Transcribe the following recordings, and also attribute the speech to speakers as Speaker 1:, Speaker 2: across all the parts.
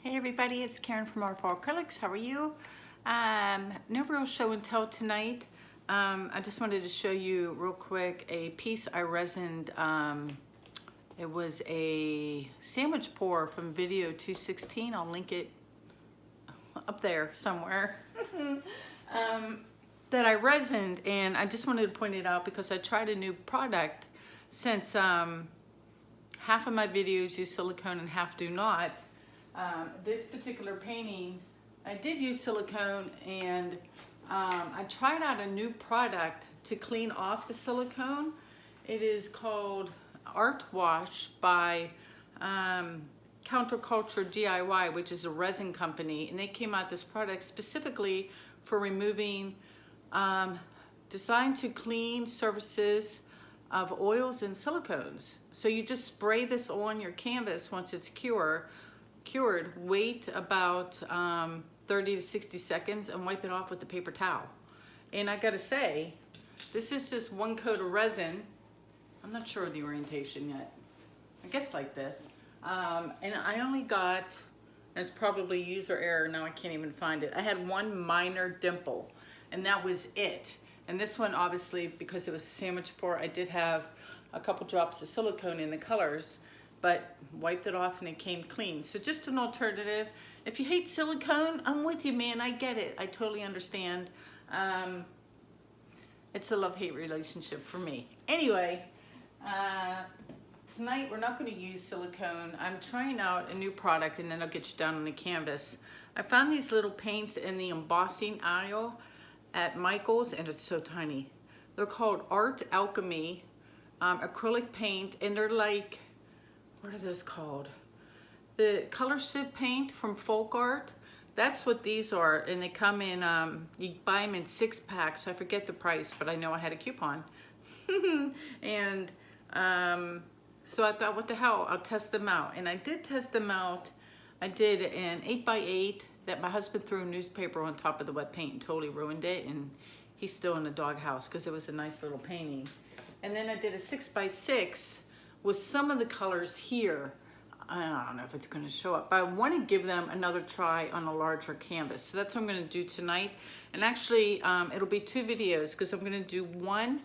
Speaker 1: Hey everybody, it's Karen from Waterfall Acrylics. How are you? No real show and tell tonight. I just wanted to show you real quick a piece I resined. It was a sandwich pour from video 216. I'll link it up there somewhere. That I resined, and I just wanted to point it out because I tried a new product since half of my videos use silicone and half do not. This particular painting, I did use silicone, and I tried out a new product to clean off the silicone. It is called Art Wash by Counterculture DIY, which is a resin company, and they came out this product specifically for removing designed to clean surfaces of oils and silicones. So you just spray this on your canvas once it's cured, wait about 30 to 60 seconds and wipe it off with a paper towel. And I gotta say, this is just one coat of resin. I'm not sure of the orientation yet. I guess like this. And I only got, and it's probably user error, now I can't even find it. I had one minor dimple, and that was it. And this one, obviously, because it was a sandwich pour, I did have a couple drops of silicone in the colors, but wiped it off and it came clean. So just an alternative. If you hate silicone, I'm with you, man. I get it. I totally understand. It's a love-hate relationship for me. Anyway, tonight we're not going to use silicone. I'm trying out a new product, and then I'll get you down on the canvas. I found these little paints in the embossing aisle at Michael's, and it's so tiny. They're called Art Alchemy acrylic paint, and they're like, what are those called? The color shift paint from Folk Art. That's what these are, and they come in, you buy them in 6-packs. I forget the price, but I know I had a coupon. And so I thought, what the hell, I'll test them out. And I did test them out. I did an 8x8 that my husband threw a newspaper on top of the wet paint and totally ruined it, and he's still in the doghouse because it was a nice little painting. And then I did a 6x6 with some of the colors here. I don't know if it's going to show up, but I want to give them another try on a larger canvas. So that's what I'm going to do tonight. And actually, it'll be 2 videos because I'm going to do one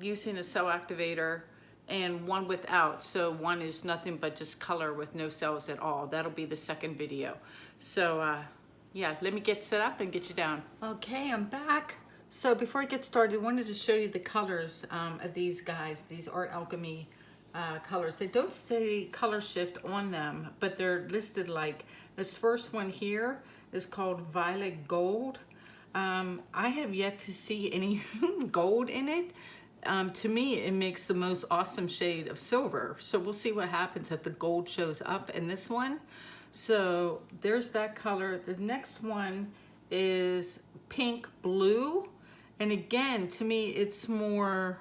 Speaker 1: using a cell activator and one without. So one is nothing but just color with no cells at all. That'll be the second video. So yeah, let me get set up and get you down. Okay, I'm back. So before I get started, I wanted to show you the colors of these guys, these Art Alchemy colors. They don't say color shift on them, but they're listed like this. First one here is called Violet Gold. I have yet to see any gold in it. To me, it makes the most awesome shade of silver. So we'll see what happens if the gold shows up in this one. So there's that color. The next one is Pink Blue. And again, to me, it's more,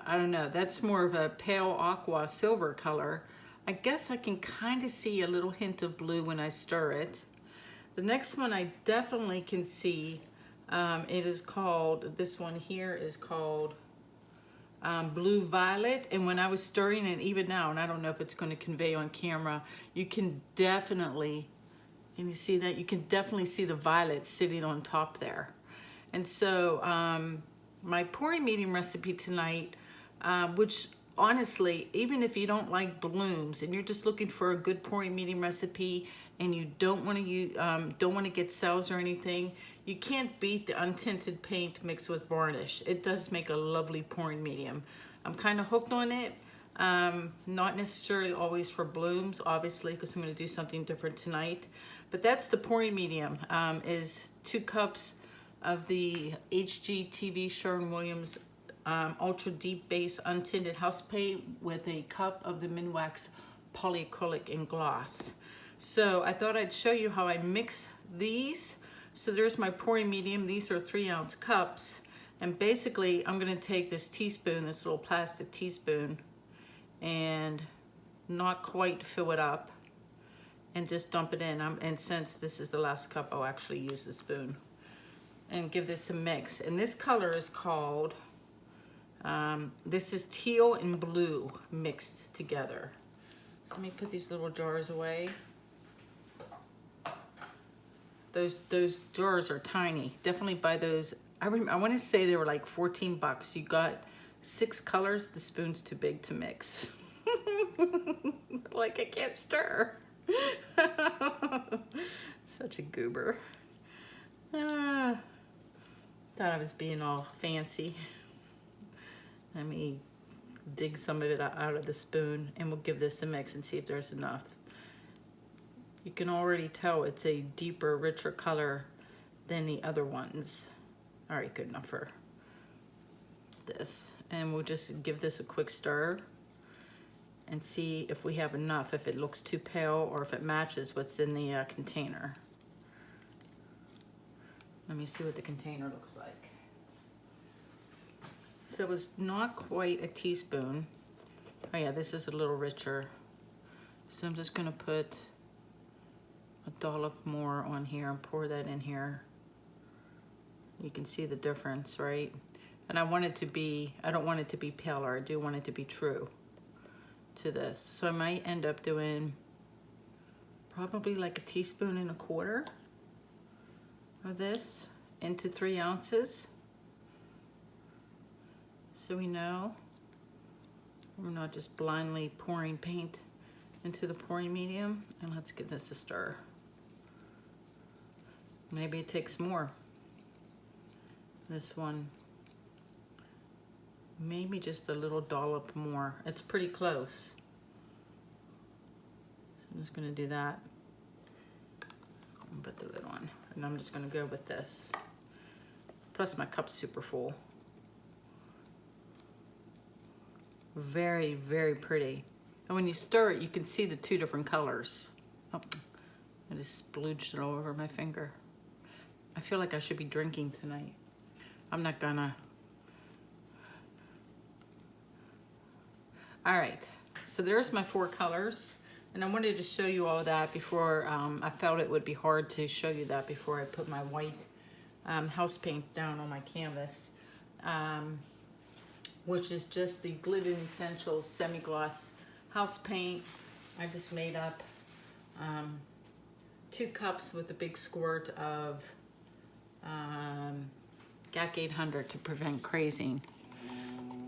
Speaker 1: I don't know, that's more of a pale aqua silver color. I guess I can kind of see a little hint of blue when I stir it. The next one I definitely can see, it is called, this one here is called Blue Violet. And when I was stirring it, even now, and I don't know if it's going to convey on camera, you can definitely, and you see that? You can definitely see the violet sitting on top there. And so my pouring medium recipe tonight, which honestly, even if you don't like blooms and you're just looking for a good pouring medium recipe and you don't want to get cells or anything, you can't beat the untinted paint mixed with varnish. It does make a lovely pouring medium. I'm kind of hooked on it. Not necessarily always for blooms, obviously, because I'm going to do something different tonight. But that's the pouring medium, is 2 cups of the HGTV Sherwin-Williams Ultra Deep Base Untinted House Paint with a cup of the Minwax Polyacrylic in Gloss. So I thought I'd show you how I mix these. So there's my pouring medium. These are 3-ounce cups. And basically, I'm going to take this teaspoon, this little plastic teaspoon, and not quite fill it up and just dump it in. And since this is the last cup, I'll actually use the spoon and give this a mix. And this color is called, this is teal and blue mixed together. So let me put these little jars away. Those jars are tiny. Definitely buy those. I want to say they were like 14 bucks. You got 6 colors. The spoon's too big to mix. Like I can't stir. Such a goober. Thought I was being all fancy. Let me dig some of it out of the spoon and we'll give this a mix and see if there's enough. You can already tell it's a deeper, richer color than the other ones. All right, good enough for this. And we'll just give this a quick stir and see if we have enough, if it looks too pale or if it matches what's in the container. Let me see what the container looks like. So it was not quite a teaspoon. Oh yeah, this is a little richer. So I'm just gonna put a dollop more on here and pour that in here. You can see the difference, right? And I want it to be, I don't want it to be paler. I do want it to be true to this. So I might end up doing probably like 1.25 teaspoons of this into 3 ounces. So we know we're not just blindly pouring paint into the pouring medium. And let's give this a stir. Maybe it takes more. This one, maybe just a little dollop more. It's pretty close. So I'm just gonna do that. And put the lid on. And I'm just gonna go with this. Plus my cup's super full. Very, very pretty. And when you stir it, you can see the 2 different colors. Oh, I just splooged it all over my finger. I feel like I should be drinking tonight. I'm not gonna. All right, so there's my 4 colors. And I wanted to show you all that before, I felt it would be hard to show you that before I put my white house paint down on my canvas, which is just the Glidden Essentials Semi-Gloss House Paint. I just made up 2 cups with a big squirt of GAC 800 to prevent crazing.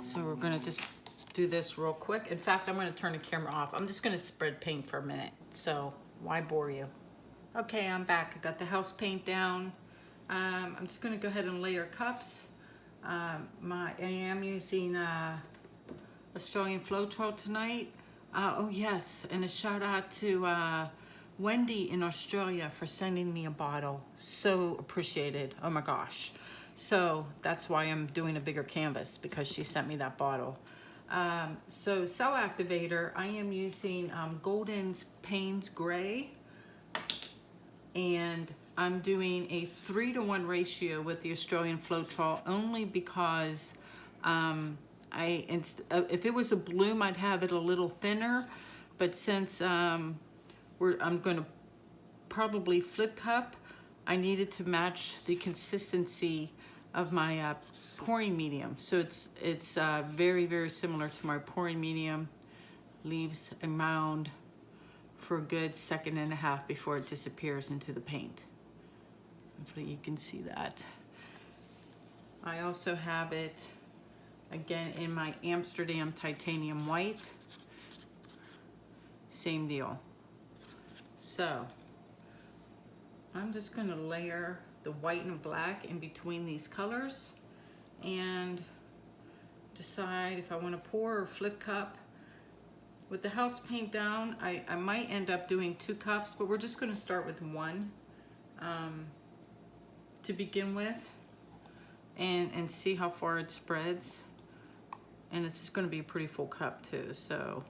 Speaker 1: So we're gonna just do this real quick. In fact, I'm gonna turn the camera off. I'm just gonna spread paint for a minute, so why bore you? Okay, I'm back. I got the house paint down. I'm just gonna go ahead and layer cups. I am using Australian Floetrol tonight. Oh yes, and a shout out to Wendy in Australia for sending me a bottle. So appreciated. Oh my gosh. So that's why I'm doing a bigger canvas, because she sent me that bottle. So Cell Activator, I am using Golden's Payne's Gray, and I'm doing a 3-to-1 ratio with the Australian Floetrol only because if it was a bloom, I'd have it a little thinner, but since I'm going to probably flip cup, I needed to match the consistency of my pouring medium. So it's very, very similar to my pouring medium. Leaves a mound for a good 1.5 seconds before it disappears into the paint. Hopefully you can see that. I also have it again in my Amsterdam Titanium White. Same deal. So I'm just gonna layer the white and black in between these colors and decide if I want to pour or flip cup. With the house paint down, I might end up doing 2 cups, but we're just going to start with 1 to begin with and see how far it spreads. And it's just going to be a pretty full cup too. So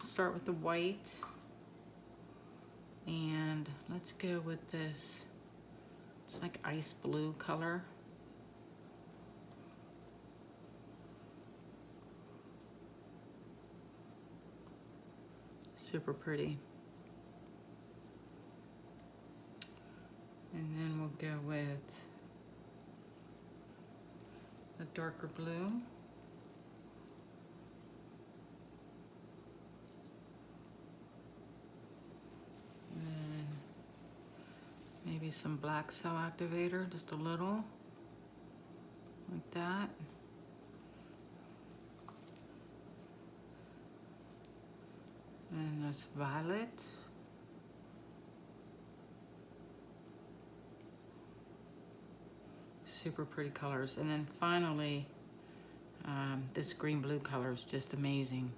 Speaker 1: start with the white, and let's go with this. It's like ice blue color. Super pretty. And then we'll go with a darker blue. maybe some black cell activator, just a little, like that. And there's violet. Super pretty colors. And then finally, this green blue color is just amazing.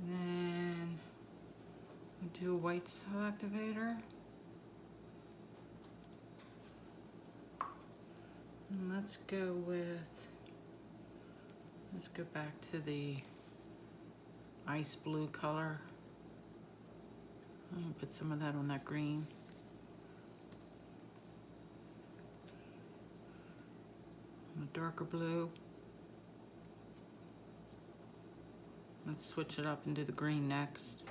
Speaker 1: And then we do a white cell activator. And let's go back to the ice blue color. I'm gonna put some of that on that green. And a darker blue. Let's switch it up and do the green next.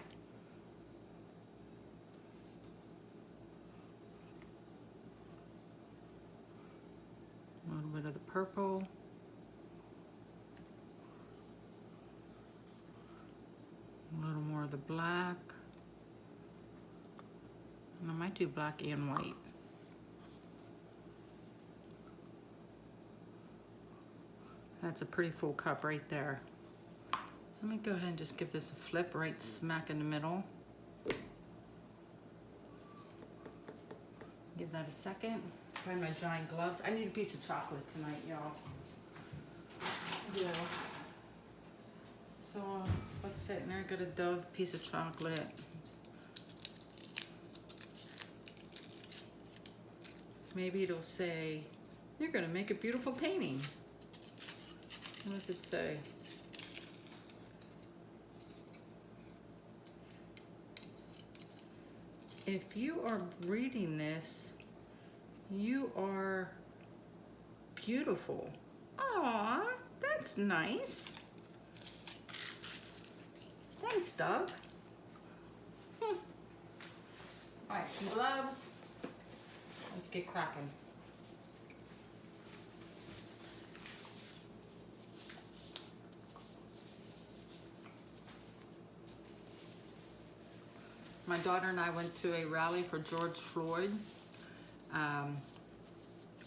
Speaker 1: A little bit of the purple. A little more of the black. And I might do black and white. That's a pretty full cup right there. So let me go ahead and just give this a flip right smack in the middle. Give that a second. Find my giant gloves. I need a piece of chocolate tonight, y'all. Yeah. So let's sit in there, get a Dove piece of chocolate. Maybe it'll say, you're gonna make a beautiful painting. What does it say? If you are reading this, you are beautiful. Aw, that's nice. Thanks, Doug. All right, some gloves. Let's get cracking. My daughter and I went to a rally for George Floyd. I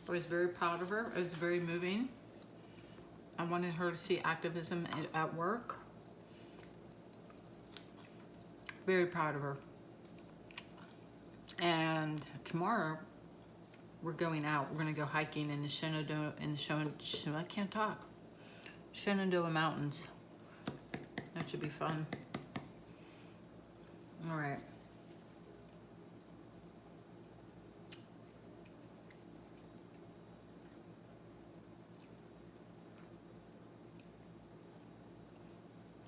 Speaker 1: was very proud of her. It was very moving. I wanted her to see activism at work. Very proud of her. And tomorrow, we're going out. We're gonna go hiking in the I can't talk. Shenandoah Mountains. That should be fun. All right.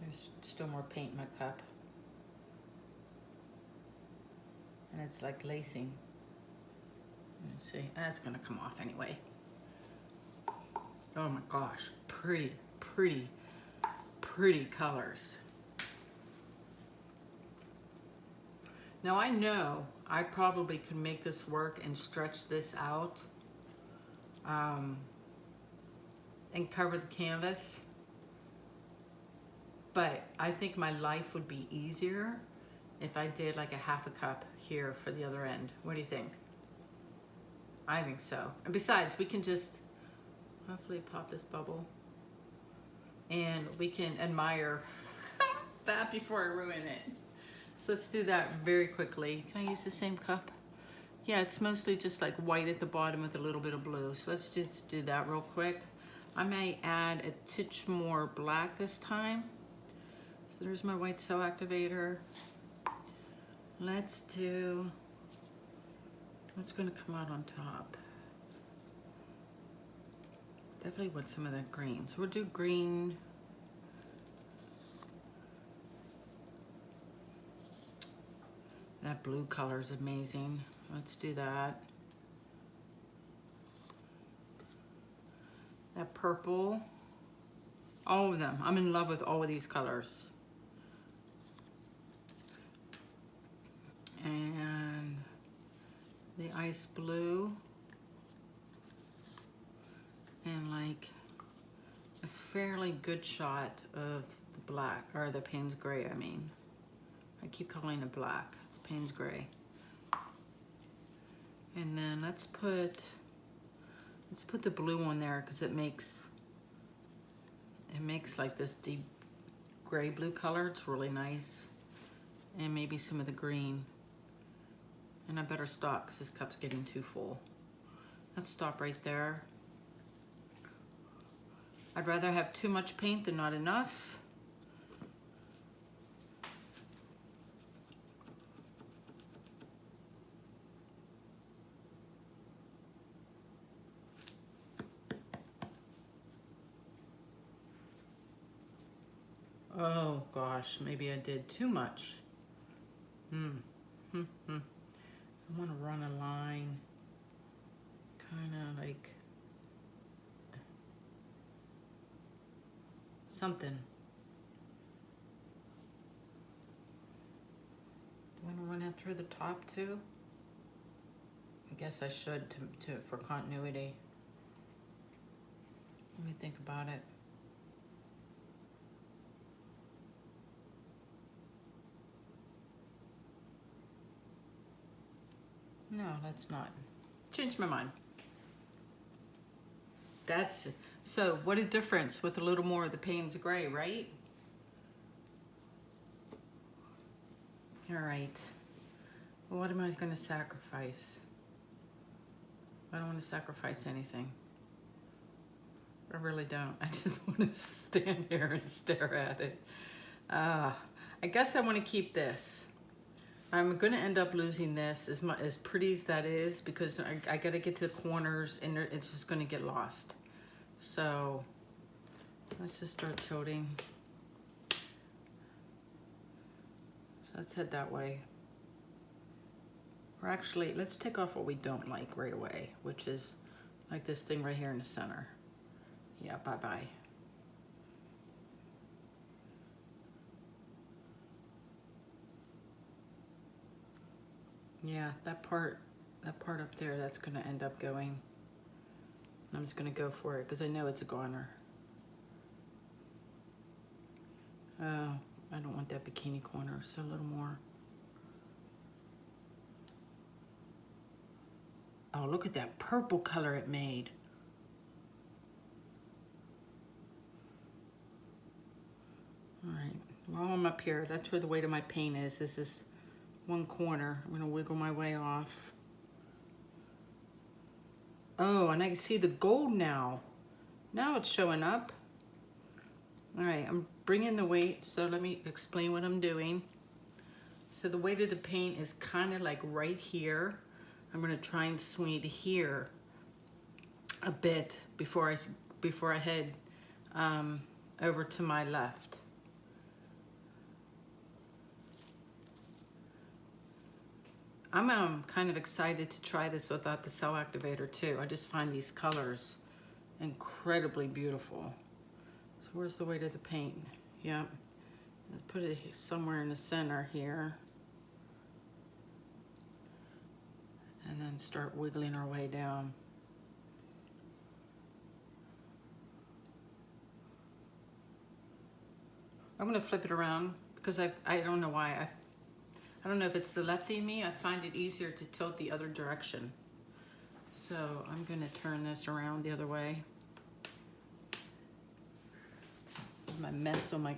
Speaker 1: There's still more paint in my cup. And it's like lacing. Let's see, that's gonna come off anyway. Oh my gosh, pretty, pretty, pretty colors. Now I know I probably could make this work and stretch this out and cover the canvas, but I think my life would be easier if I did like a half a cup here for the other end. What do you think? I think so. And besides, we can just hopefully pop this bubble and we can admire that before I ruin it. So let's do that very quickly. Can I use the same cup? Yeah, it's mostly just like white at the bottom with a little bit of blue. So let's just do that real quick. I may add a titch more black this time. So there's my white cell activator. Let's do, what's gonna come out on top? Definitely want some of that green. So we'll do green. That blue color is amazing. Let's do that. That purple. All of them. I'm in love with all of these colors. And the ice blue. And like a fairly good shot of the black, or the Payne's Gray, I mean. I keep calling it black, it's Payne's Gray. And then let's put the blue on there because it makes like this deep gray blue color. It's really nice. And maybe some of the green. And I better stop because this cup's getting too full. Let's stop right there. I'd rather have too much paint than not enough. Oh gosh, maybe I did too much. I want to run a line, kind of like something. Do I want to run it through the top too? I guess I should for continuity. Let me think about it. No, that's not. Changed my mind. That's, so what a difference with a little more of the Payne's Gray, right? All right. Well, what am I going to sacrifice? I don't want to sacrifice anything. I really don't. I just want to stand here and stare at it. I guess I want to keep this. I'm going to end up losing this as pretty as that is because I got to get to the corners and it's just going to get lost. So let's just start tilting. So let's head that way. Or actually, let's take off what we don't like right away, which is like this thing right here in the center. Yeah, bye-bye. Yeah, that part up there, that's gonna end up going. I'm just gonna go for it because I know it's a goner. Oh, I don't want that bikini corner, so a little more. Oh, look at that purple color it made. All right, while I'm up here, that's where the weight of my paint is. This is one corner. I'm gonna wiggle my way off. Oh, and I can see the gold now. Now it's showing up. All right, I'm bringing the weight, so let me explain what I'm doing. So the weight of the paint is kind of like right here. I'm gonna try and swing to here a bit before I head over to my left. I'm kind of excited to try this without the cell activator too. I just find these colors incredibly beautiful. So where's the weight of the paint? Yeah, let's put it somewhere in the center here. And then start wiggling our way down. I'm gonna flip it around because I don't know why. I don't know if it's the lefty in me. I find it easier to tilt the other direction. So I'm gonna turn this around the other way. My mess on my,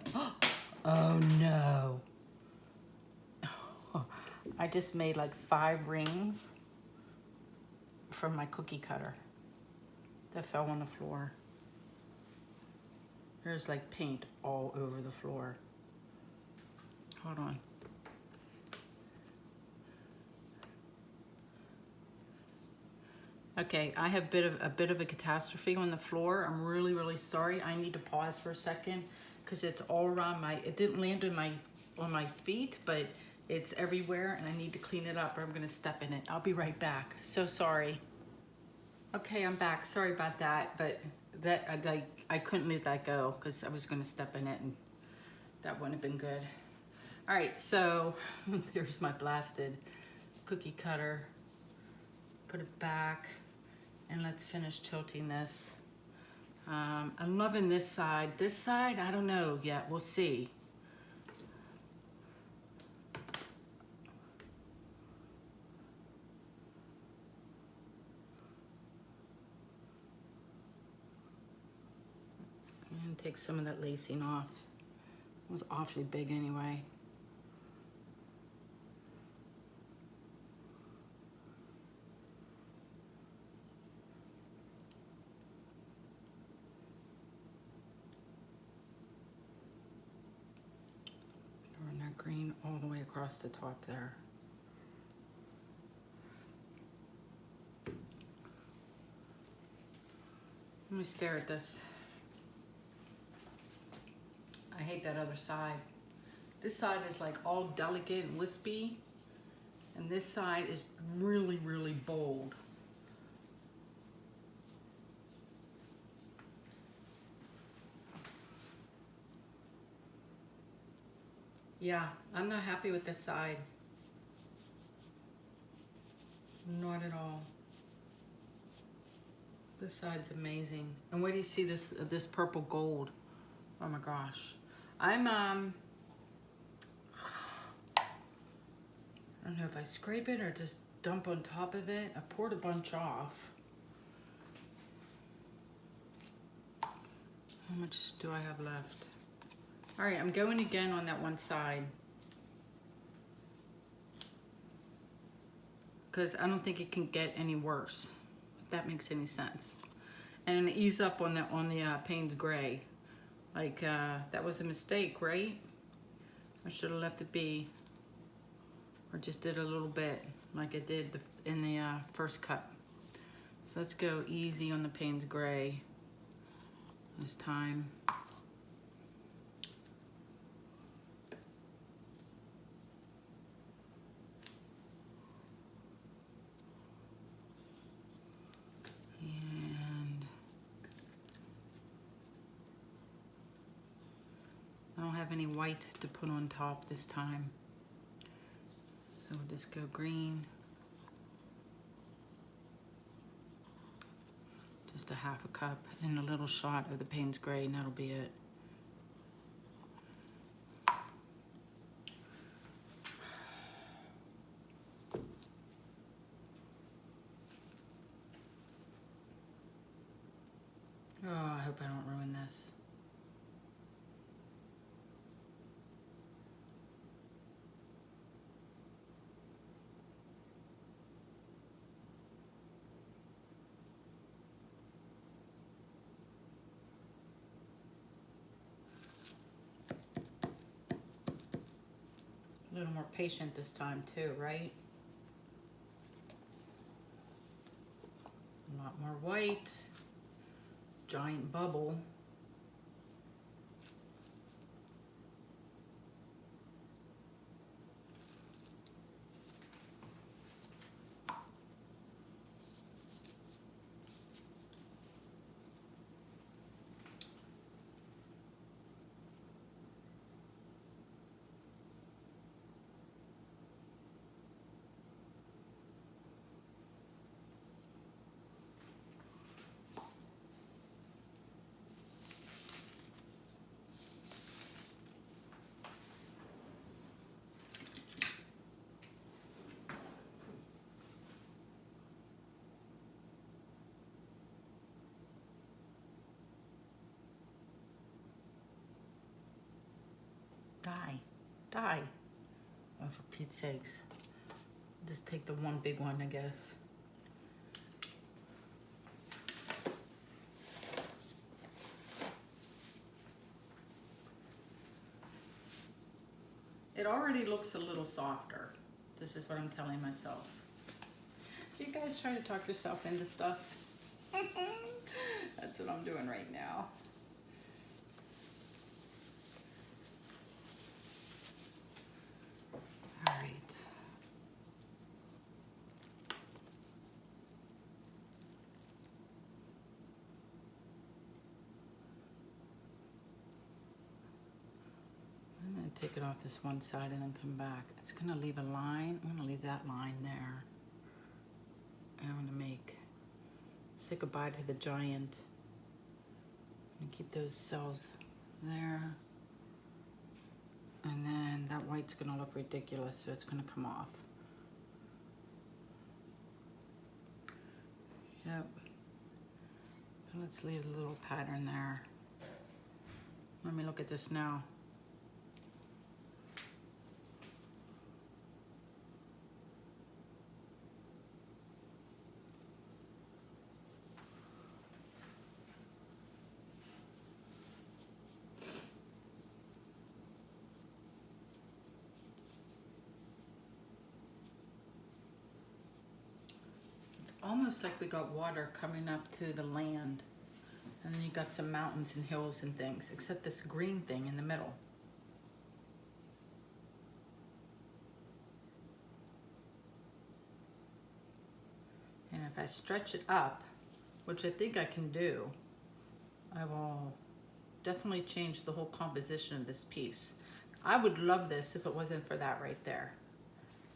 Speaker 1: oh no. I just made like 5 rings from my cookie cutter that fell on the floor. There's like paint all over the floor. Hold on. Okay, I have a bit of a catastrophe on the floor. I'm really, really sorry. I need to pause for a second because it's all around it didn't land on my feet, but it's everywhere and I need to clean it up or I'm gonna step in it. I'll be right back. So sorry. Okay, I'm back. Sorry about that, but I couldn't let that go because I was gonna step in it and that wouldn't have been good. All right, so here's my blasted cookie cutter. Put it back. And let's finish tilting this. I'm loving this side. This side, I don't know yet. We'll see. And take some of that lacing off. It was awfully big anyway. Run that green all the way across the top there. Let me stare at this. I hate that other side. This side is like all delicate and wispy, and this side is really, really bold. Yeah, I'm not happy with this side. Not at all. This side's amazing. And where do you see this purple gold? Oh my gosh. I don't know if I scrape it or just dump on top of it. I poured a bunch off. How much do I have left? All right, I'm going again on that one side, because I don't think it can get any worse, if that makes any sense. And ease up on the Payne's Gray. Like, that was a mistake, right? I should have left it be, or just did a little bit like I did in the first cut. So let's go easy on the Payne's Gray this time. I don't have any white to put on top this time. So we'll just go green. Just a half a cup and a little shot of the Payne's Gray, and that'll be it. Oh, I hope I don't ruin this. A little more patient this time too, right? A lot more white. Giant bubble. Die. Oh, for Pete's sakes. Just take the one big one, I guess. It already looks a little softer. This is what I'm telling myself. Do you guys try to talk yourself into stuff? That's what I'm doing right now. All right. I'm going to take it off this one side and then come back. It's going to leave a line. I'm going to leave that line there. And I'm going to say goodbye to the giant And keep those cells there. And then that white's gonna look ridiculous, so it's gonna come off. Yep. Let's leave a little pattern there. Let me look at this now. It's almost like we got water coming up to the land. And then you got some mountains and hills and things, except this green thing in the middle. And if I stretch it up, which I think I can do, I will definitely change the whole composition of this piece. I would love this if it wasn't for that right there.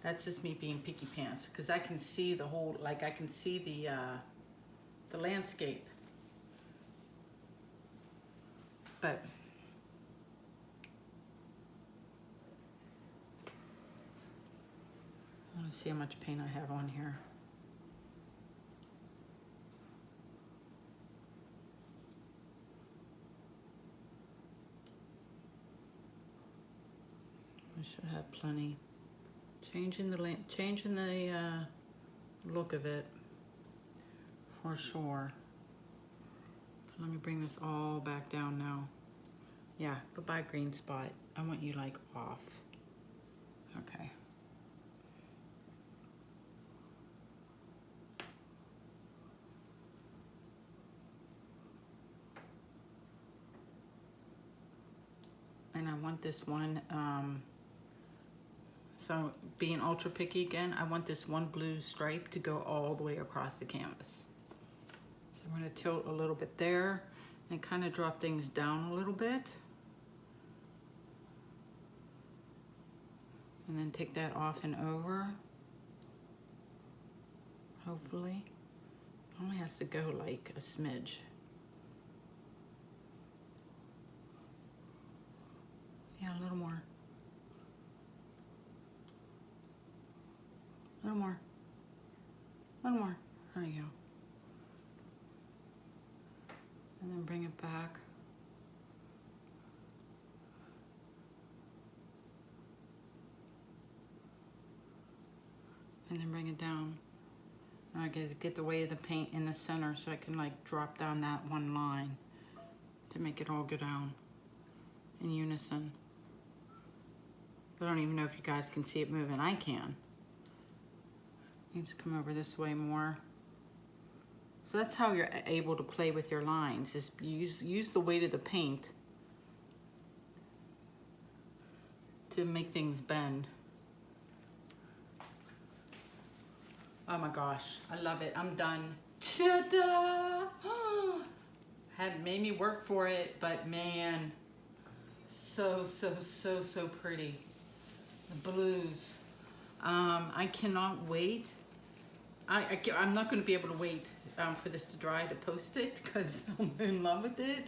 Speaker 1: That's just me being picky pants, because I can see the whole, like I can see the landscape. But I want to see how much paint I have on here. I should have plenty. Changing the look of it for sure. Let me bring this all back down now. Yeah, goodbye green spot. I want you like off. Okay. And I want this one, so being ultra picky again, I want this one blue stripe to go all the way across the canvas. So I'm going to tilt a little bit there and kind of drop things down a little bit. And then take that off and over. Hopefully. It only has to go like a smidge. Yeah, a little more. A little more. A little more. There you go. And then bring it back. And then bring it down. I get the weight of the paint in the center so I can like drop down that one line to make it all go down in unison. I don't even know if you guys can see it moving. I can. Needs to come over this way more. So that's how you're able to play with your lines, is use the weight of the paint to make things bend. Oh my gosh, I love it. I'm done. Ta-da! Had made me work for it, but man, so pretty. The blues. I cannot wait. I'm not going to be able to wait for this to dry to post it because I'm in love with it,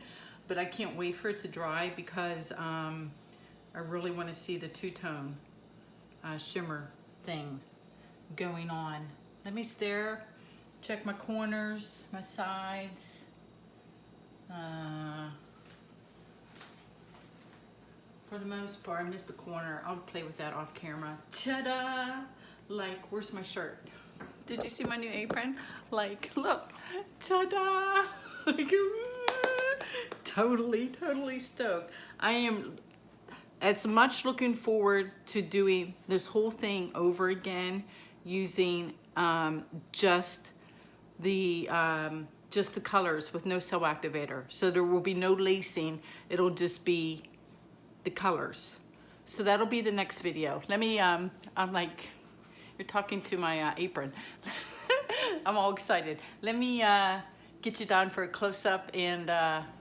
Speaker 1: but I can't wait for it to dry because I really want to see the two-tone shimmer thing going on. Let me stare, check my corners, my sides. For the most part, I missed the corner. I'll play with that off camera. Ta-da! Like, where's my shirt? Did you see my new apron? Like, look, ta-da! Like, totally stoked. I am as much looking forward to doing this whole thing over again using just the colors with no cell activator. So there will be no lacing. It'll just be the colors. So that'll be the next video. Let me, I'm like, you're talking to my apron. I'm all excited. Let me get you down for a close-up and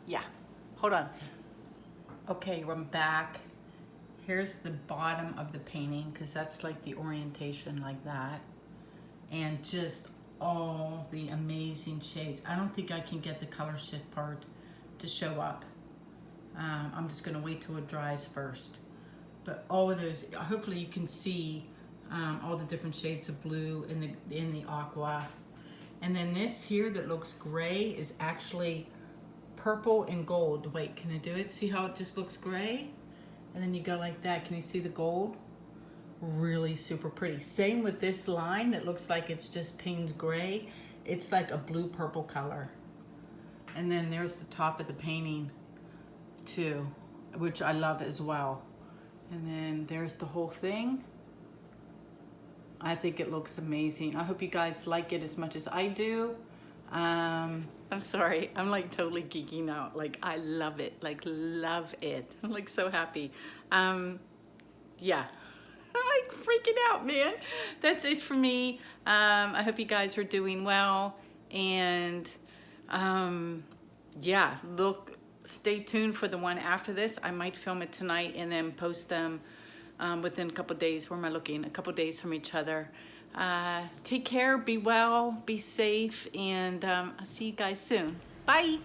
Speaker 1: yeah, hold on. Okay, I'm back. Here's the bottom of the painting because that's like the orientation like that. And just all the amazing shades. I don't think I can get the color shift part to show up. I'm just gonna wait till it dries first. But all of those, hopefully you can see all the different shades of blue in the aqua. And then this here that looks gray is actually purple and gold. Wait, can I do it? See how it just looks gray? And then you go like that. Can you see the gold? Really super pretty. Same with this line that looks like it's just Payne's gray. It's like a blue purple color. And then there's the top of the painting too, which I love as well. And then there's the whole thing. I think it looks amazing. I hope you guys like it as much as I do. I'm sorry, I'm like totally geeking out. Like I love it, like love it. I'm like so happy. Yeah, I'm like freaking out, man. That's it for me. I hope you guys are doing well. And yeah, stay tuned for the one after this. I might film it tonight and then post them within a couple days. Where am I looking? A couple days from each other. Take care, be well, be safe, and I'll see you guys soon. Bye.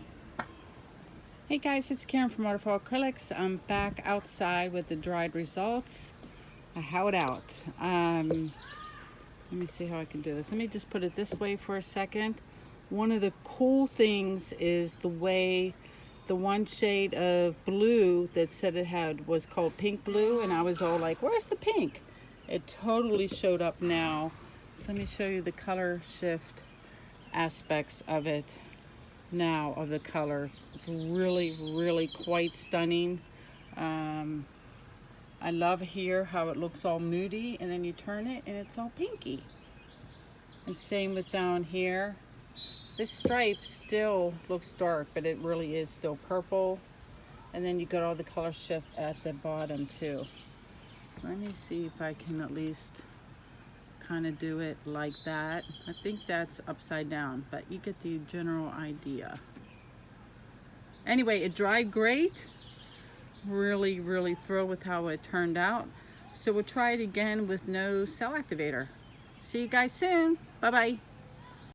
Speaker 1: Hey guys, it's Karen from Waterfall Acrylics. I'm back outside with the dried results. I held out. Let me see how I can do this. Let me just put it this way for a second. One of the cool things is the way the one shade of blue that said it was called pink blue, and I was all like, where's the pink? It totally showed up now. So let me show you the color shift aspects of it now, of the colors. It's really, really quite stunning. I love here how it looks all moody, and then you turn it and it's all pinky. And same with down here. This stripe still looks dark, but it really is still purple. And then you got all the color shift at the bottom too. So let me see if I can at least kind of do it like that. I think that's upside down, but you get the general idea. Anyway, it dried great. Really, really thrilled with how it turned out. So we'll try it again with no cell activator. See you guys soon. Bye-bye.